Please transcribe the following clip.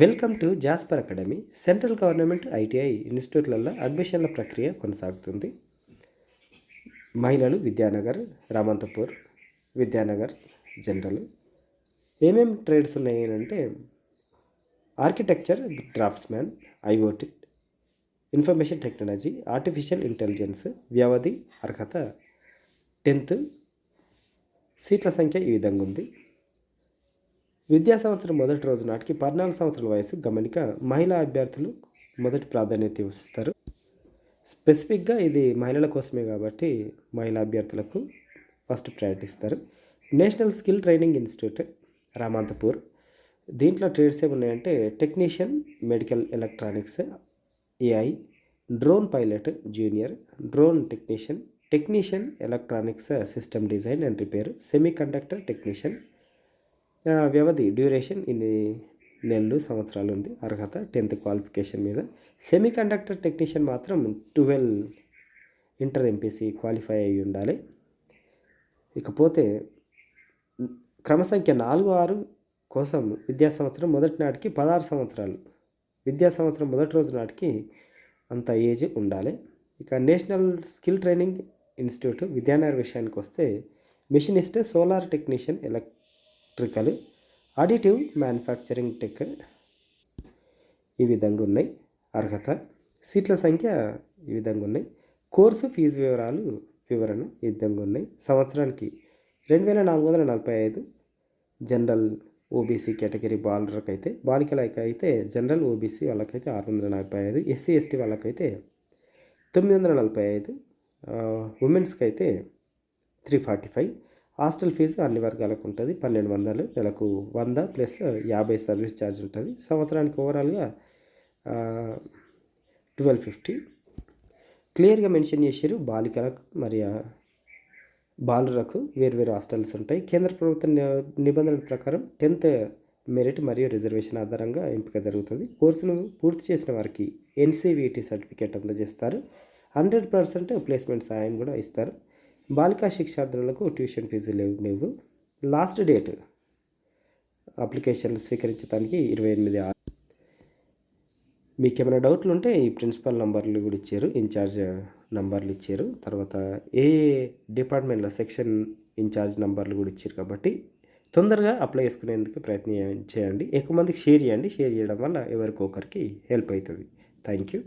Welcome to Jasper academy. Central government ITI ఇన్స్టిట్యూట్లలో అడ్మిషన్ల ప్రక్రియ కొనసాగుతుంది. మహిళలు విద్యానగర్, రామంతపూర్, విద్యానగర్ జనరల్. ఏమేమి ట్రేడ్స్ ఉన్నాయి అంటే architecture, draughtsman, IOT, information technology, artificial intelligence. వ్యవధి అర్హత 10th. సీట్ల సంఖ్య ఈ విధంగా ఉంది. విద్యా సంవత్సరం మొదటి రోజు నాటికి 14 సంవత్సరాల వయసు గమనిక మహిళా అభ్యర్థులు మొదటి ప్రాధాన్యత ఇస్తారు. స్పెసిఫిక్గా ఇది మహిళల కోసమే కాబట్టి మహిళా అభ్యర్థులకు ఫస్ట్ ప్రయారిటీ ఇస్తారు. National skill training institute, Ramanthapur. దీంట్లో ట్రేడ్స్ ఏమున్నాయంటే technician, medical electronics, AI, drone pilot junior, drone technician, technician electronics system design and repair, semiconductor technician. వ్యవధి డ్యూరేషన్ ఇన్ని నెలలు, సంవత్సరాలు ఉంది. అర్హత 10th క్వాలిఫికేషన్ మీద. సెమీ కండక్టర్ టెక్నీషియన్ మాత్రం 12 ఇంటర్ ఎంపీసీ క్వాలిఫై అయి ఉండాలి. ఇకపోతే క్రమసంఖ్య 4-6 కోసం విద్యా సంవత్సరం మొదటి నాటికి 16 సంవత్సరాలు, విద్యా సంవత్సరం మొదటి రోజు నాటికి అంత ఏజ్ ఉండాలి. ఇక national skill training institute Vidyanagar విషయానికి వస్తే machinist, solar technician, electrical, additive manufacturing tech ఈ విధంగా ఉన్నాయి. అర్హత, సీట్ల సంఖ్య ఈ విధంగా ఉన్నాయి. కోర్సు ఫీజు వివరణ ఈ విధంగా ఉన్నాయి. సంవత్సరానికి 2445. జనరల్ ఓబీసీ కేటగిరీ బాలికలకి అయితే జనరల్ ఓబీసీ వాళ్ళకైతే 645, ఎస్సీ ఎస్టీ వాళ్ళకైతే 945, ఉమెన్స్కి అయితే 345. హాస్టల్ ఫీజు అన్ని వర్గాలకు ఉంటుంది. 1200, నెలకు 100 ప్లస్ 50 సర్వీస్ ఛార్జ్ ఉంటుంది. సంవత్సరానికి ఓవరాల్గా 1250. క్లియర్గా మెన్షన్ చేశారు బాలికలకు మరియు బాలురకు వేర్వేరు హాస్టల్స్ ఉంటాయి. కేంద్ర ప్రభుత్వ నిబంధనల ప్రకారం 10th మెరిట్ మరియు రిజర్వేషన్ ఆధారంగా ఎంపిక జరుగుతుంది. కోర్సును పూర్తి చేసిన వారికి ఎన్సీవీటీ సర్టిఫికేట్ అందజేస్తారు. 100% ప్లేస్మెంట్ సాయం కూడా ఇస్తారు. బాలికా శిక్షార్థులకు ట్యూషన్ ఫీజు లేవు. లాస్ట్ డేట్ అప్లికేషన్లు స్వీకరించడానికి 28/6. మీకు ఏమైనా డౌట్లు ఉంటే ఈ ప్రిన్సిపల్ నంబర్లు కూడా ఇచ్చారు, ఇన్ఛార్జ్ నంబర్లు ఇచ్చారు. తర్వాత ఏ డిపార్ట్మెంట్లో సెక్షన్ ఇన్ఛార్జ్ నంబర్లు కూడా ఇచ్చారు. కాబట్టి తొందరగా అప్లై చేసుకునేందుకు ప్రయత్నం చేయండి. ఎక్కువ మందికి షేర్ చేయండి. షేర్ చేయడం వల్ల ఎవరికొకరికి హెల్ప్ అవుతుంది. Thank you.